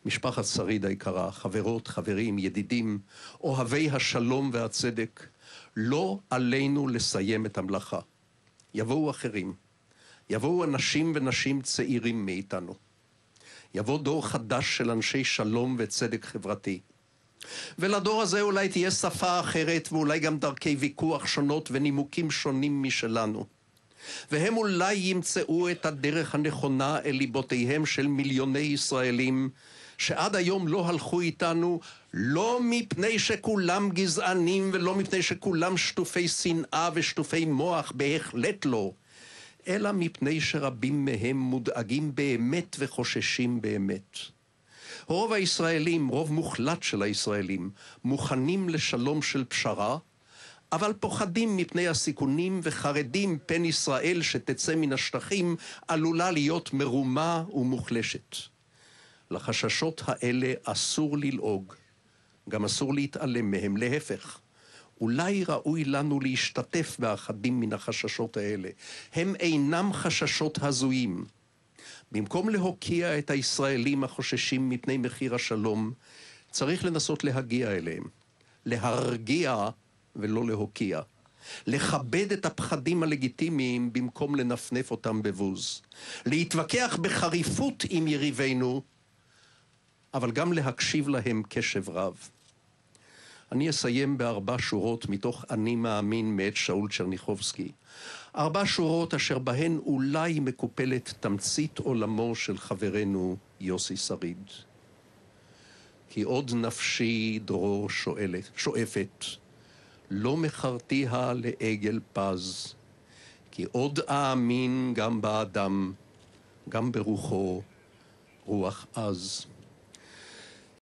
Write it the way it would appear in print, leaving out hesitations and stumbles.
משפחת שריד היקרה, חברות, חברים, ידידים, אוהבי השלום והצדק, לא עלינו לסיים את המלאכה. יבואו אחרים, יבואו אנשים ונשים צעירים מאיתנו. יבוא דור חדש של אנשי שלום וצדק חברתי. ולדור הזה אולי תהיה שפה אחרת ואולי גם דרכי ויכוח שונות ונימוקים שונים משלנו. והם אולי ימצאו את הדרך הנכונה אל ליבותיהם של מיליוני ישראלים שעד היום לא הלכו איתנו, לא מפני שכולם גזענים ולא מפני שכולם שטופי שנאה ושטופי מוח, בהחלט לא, אלא מפני שרבים מהם מודאגים באמת וחוששים באמת. רוב הישראלים, רוב מוחלט של הישראלים, מוכנים לשלום של פשרה, אבל פוחדים מפני הסיכונים וחרדים פן ישראל שתצא מן השטחים עלולה להיות מרומה ומוחלשת. לחששות האלה אסור ללעוג, גם אסור להתעלם מהם, להפך. אולי ראוי לנו להשתתף באחדים מן החששות האלה. הם אינם חששות הזויים. במקום להוקיע את הישראלים החוששים מפני מחיר השלום, צריך לנסות להגיע אליהם. להרגיע ולא להוקיע. לכבד את הפחדים הלגיטימיים במקום לנפנף אותם בבוז. להתווכח בחריפות עם יריבינו, אבל גם להקשיב להם קשב רב. אני אסיים ב4 שורות מתוך אני מאמין מאת שאול צ'רניחובסקי. 4 שורות אשר בהן אולי מקופלת תמצית עולמו של חברנו יוסי שריד. כי עוד נפשי דרור שואפת, לא מכרתיה לעגל פז, כי עוד אאמין גם באדם, גם ברוחו, רוח עז.